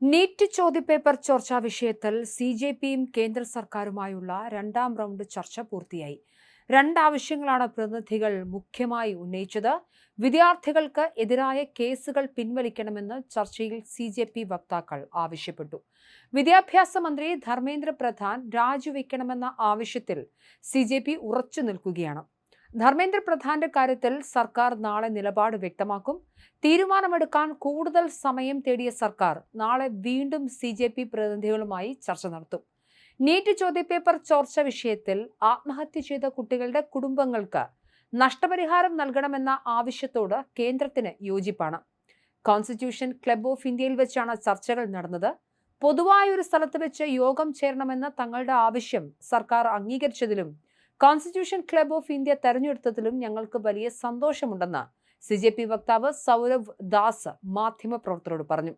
NEET ചോദ്യപേപ്പർ ചോർച്ചാ വിഷയത്തിൽ CJPയും കേന്ദ്ര സർക്കാരുമായുള്ള രണ്ടാം റൗണ്ട് ചർച്ച പൂർത്തിയായി. രണ്ടാവശ്യങ്ങളാണ് പ്രതിനിധികൾ മുഖ്യമായി ഉന്നയിച്ചത്. വിദ്യാർത്ഥികൾക്ക് എതിരായ കേസുകൾ പിൻവലിക്കണമെന്ന് ചർച്ചയിൽ CJP വക്താക്കൾ ആവശ്യപ്പെട്ടു. വിദ്യാഭ്യാസ മന്ത്രി ധർമ്മേന്ദ്ര പ്രധാൻ രാജിവെക്കണമെന്ന ആവശ്യത്തിൽ CJP ഉറച്ചു നിൽക്കുകയാണ്. ധർമ്മേന്ദ്ര പ്രധാന്റെ കാര്യത്തിൽ സർക്കാർ നാളെ നിലപാട് വ്യക്തമാക്കും. തീരുമാനമെടുക്കാൻ കൂടുതൽ സമയം തേടിയ സർക്കാർ നാളെ വീണ്ടും CJP പ്രതിനിധികളുമായി ചർച്ച നടത്തും. നീറ്റ് ചോദ്യപേപ്പർ ചോർച്ച വിഷയത്തിൽ ആത്മഹത്യ ചെയ്ത കുട്ടികളുടെ കുടുംബങ്ങൾക്ക് നഷ്ടപരിഹാരം നൽകണമെന്ന ആവശ്യത്തോട് കേന്ദ്രത്തിന് യോജിപ്പാണ്. കോൺസ്റ്റിറ്റ്യൂഷൻ ക്ലബ് ഓഫ് ഇന്ത്യയിൽ വെച്ചാണ് ചർച്ചകൾ നടന്നത്. പൊതുവായ ഒരു സ്ഥലത്ത് വെച്ച് യോഗം ചേരണമെന്ന തങ്ങളുടെ ആവശ്യം സർക്കാർ അംഗീകരിച്ചതിലും കോൺസ്റ്റിറ്റ്യൂഷൻ ക്ലബ് ഓഫ് ഇന്ത്യ തെരഞ്ഞെടുത്തതിലും ഞങ്ങൾക്ക് വലിയ സന്തോഷമുണ്ടെന്ന് CJP വക്താവ് സൗരവ് ദാസ് മാധ്യമപ്രവർത്തകരോട് പറഞ്ഞു.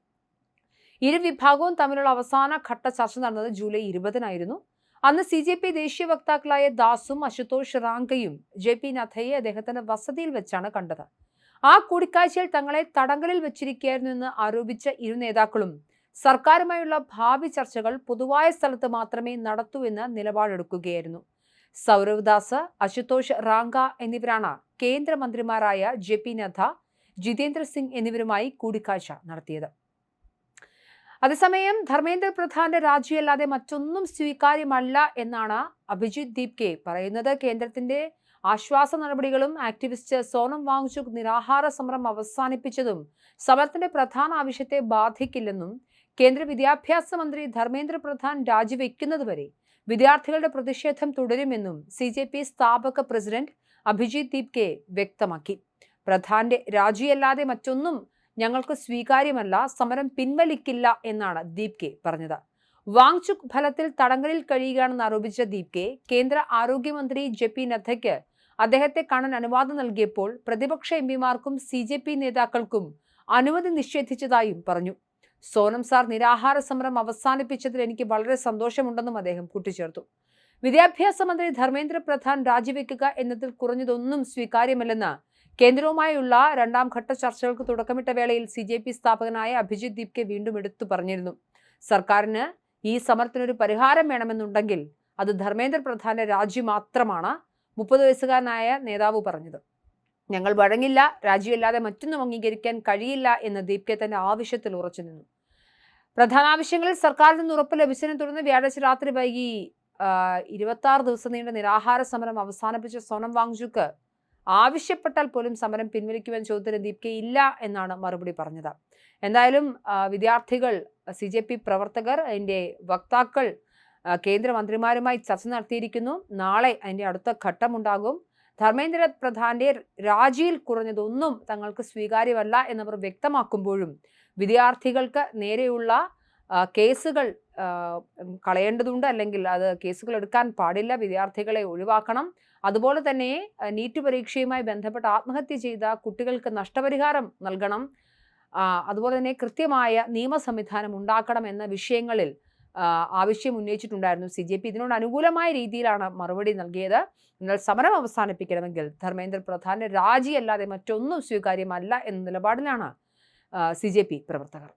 ഇരു വിഭാഗവും തമ്മിലുള്ള അവസാന ഘട്ട ചർച്ച നടന്നത് ജൂലൈ 20-നായിരുന്നു. അന്ന് CJP ദേശീയ വക്താക്കളായ ദാസും അശുതോഷ് റാങ്കയും JP നദ്ദയെ അദ്ദേഹത്തിന്റെ വസതിയിൽ വെച്ചാണ് കണ്ടത്. ആ കൂടിക്കാഴ്ചയിൽ തങ്ങളെ തടങ്കലിൽ വെച്ചിരിക്കുകയായിരുന്നു എന്ന് ആരോപിച്ച ഇരു നേതാക്കളും സർക്കാരുമായുള്ള ഭാവി ചർച്ചകൾ പൊതുവായ സ്ഥലത്ത് മാത്രമേ നടത്തൂ എന്ന് നിലപാടെടുക്കുകയായിരുന്നു. സൗരവ് ദാസ്, അശുതോഷ് റാങ്ക എന്നിവരാണ് കേന്ദ്രമന്ത്രിമാരായ JP നദ്ദ, ജിതേന്ദ്ര സിംഗ് എന്നിവരുമായി കൂടിക്കാഴ്ച നടത്തിയത്. അതേസമയം ധർമ്മേന്ദ്ര പ്രധാന്റെ രാജിയല്ലാതെ മറ്റൊന്നും സ്വീകാര്യമല്ല എന്നാണ് അഭിജിത് ദീപ്കെ പറയുന്നത്. കേന്ദ്രത്തിന്റെ ആശ്വാസ നടപടികളും ആക്ടിവിസ്റ്റ് സോനം വാങ്ചുക് നിരാഹാര സമരം അവസാനിപ്പിച്ചതും സമരത്തിന്റെ പ്രധാന ആവശ്യത്തെ ബാധിക്കില്ലെന്നും കേന്ദ്ര വിദ്യാഭ്യാസ മന്ത്രി ധർമ്മേന്ദ്ര പ്രധാൻ രാജിവെക്കുന്നതുവരെ വിദ്യാർത്ഥികളുടെ പ്രതിഷേധം തുടരുമെന്നും CJP സ്ഥാപക പ്രസിഡന്റ് അഭിജിത് ദീപ്കെ വ്യക്തമാക്കി. പ്രധാന്റെ രാജിയല്ലാതെ മറ്റൊന്നും ഞങ്ങൾക്ക് സ്വീകാര്യമല്ല, സമരം പിൻവലിക്കില്ല എന്നാണ് ദീപ്കെ പറഞ്ഞത്. വാങ്ചുക് ഫലത്തിൽ തടങ്കലിൽ കഴിയുകയാണെന്ന് ആരോപിച്ച ദീപ്കെ കേന്ദ്ര ആരോഗ്യമന്ത്രി JP നദ്ദയ്ക്ക് അദ്ദേഹത്തെ കാണാൻ അനുവാദം നൽകിയപ്പോൾ പ്രതിപക്ഷ MPമാർക്കും CJP നേതാക്കൾക്കും അനുമതി നിഷേധിച്ചതായും പറഞ്ഞു. സോനം സാർ നിരാഹാര സമരം അവസാനിപ്പിച്ചതിൽ എനിക്ക് വളരെ സന്തോഷമുണ്ടെന്നും അദ്ദേഹം കൂട്ടിച്ചേർത്തു. വിദ്യാഭ്യാസ മന്ത്രി ധർമ്മേന്ദ്ര പ്രധാൻ രാജിവെക്കുക എന്നതിൽ കുറഞ്ഞതൊന്നും സ്വീകാര്യമല്ലെന്ന് കേന്ദ്രവുമായുള്ള രണ്ടാം ഘട്ട ചർച്ചകൾക്ക് തുടക്കമിട്ട വേളയിൽ CJP സ്ഥാപകനായ അഭിജിത് ദീപ്കെ വീണ്ടും എടുത്തു പറഞ്ഞിരുന്നു. സർക്കാരിന് ഈ സമരത്തിനൊരു പരിഹാരം വേണമെന്നുണ്ടെങ്കിൽ അത് ധർമ്മേന്ദ്ര പ്രധാന്റെ രാജി മാത്രമാണ്. 30 വയസ്സുകാരനായ നേതാവ് പറഞ്ഞത്. ഞങ്ങൾ വഴങ്ങില്ല, രാജിയല്ലാതെ മറ്റൊന്നും അംഗീകരിക്കാൻ കഴിയില്ല എന്ന് ദീപ്കെ തന്റെ ആവശ്യത്തിൽ ഉറച്ചു നിന്നു. പ്രധാന ആവശ്യങ്ങളിൽ സർക്കാരിൽ നിന്ന് ഉറപ്പ് ലഭിച്ചതിനെ തുടർന്ന് വ്യാഴാഴ്ച രാത്രി വൈകി 26 ദിവസം നീണ്ട നിരാഹാര സമരം അവസാനിപ്പിച്ച സോനം വാങ്ചുക് ആവശ്യപ്പെട്ടാൽ പോലും സമരം പിൻവലിക്കുവാൻ ചോദ്യത്തിന് ദീപ്കെ ഇല്ല എന്നാണ് മറുപടി പറഞ്ഞത്. എന്തായാലും വിദ്യാർത്ഥികൾ, CJP പ്രവർത്തകർ, അതിന്റെ വക്താക്കൾ കേന്ദ്രമന്ത്രിമാരുമായി ചർച്ച നടത്തിയിരിക്കുന്നു. നാളെ അതിന്റെ അടുത്ത ഘട്ടമുണ്ടാകും. ധർമ്മേന്ദ്ര പ്രധാന്റെ രാജിയിൽ കുറഞ്ഞതൊന്നും തങ്ങൾക്ക് സ്വീകാര്യമല്ല എന്നവർ വ്യക്തമാക്കുമ്പോഴും വിദ്യാർത്ഥികൾക്ക് നേരെയുള്ള കേസുകൾ കളയേണ്ടതുണ്ട്, അല്ലെങ്കിൽ അത് കേസുകൾ എടുക്കാൻ പാടില്ല, വിദ്യാർത്ഥികളെ ഒഴിവാക്കണം. അതുപോലെ തന്നെ നീറ്റ് പരീക്ഷയുമായി ബന്ധപ്പെട്ട് ആത്മഹത്യ ചെയ്ത കുട്ടികൾക്ക് നഷ്ടപരിഹാരം നൽകണം. അതുപോലെ തന്നെ കൃത്യമായ നിയമ സംവിധാനം ഉണ്ടാക്കണം എന്ന വിഷയങ്ങളിൽ ആവശ്യം ഉന്നയിച്ചിട്ടുണ്ടായിരുന്നു CJP. ഇതിനോട് അനുകൂലമായ രീതിയിലാണ് മറുപടി നൽകിയത്. എന്നാൽ സമരം അവസാനിപ്പിക്കണമെങ്കിൽ ധർമ്മേന്ദ്ര പ്രധാന്റെ രാജിയല്ലാതെ മറ്റൊന്നും സ്വീകാര്യമല്ല എന്ന നിലപാടിലാണ് CJP പ്രവർത്തകർ.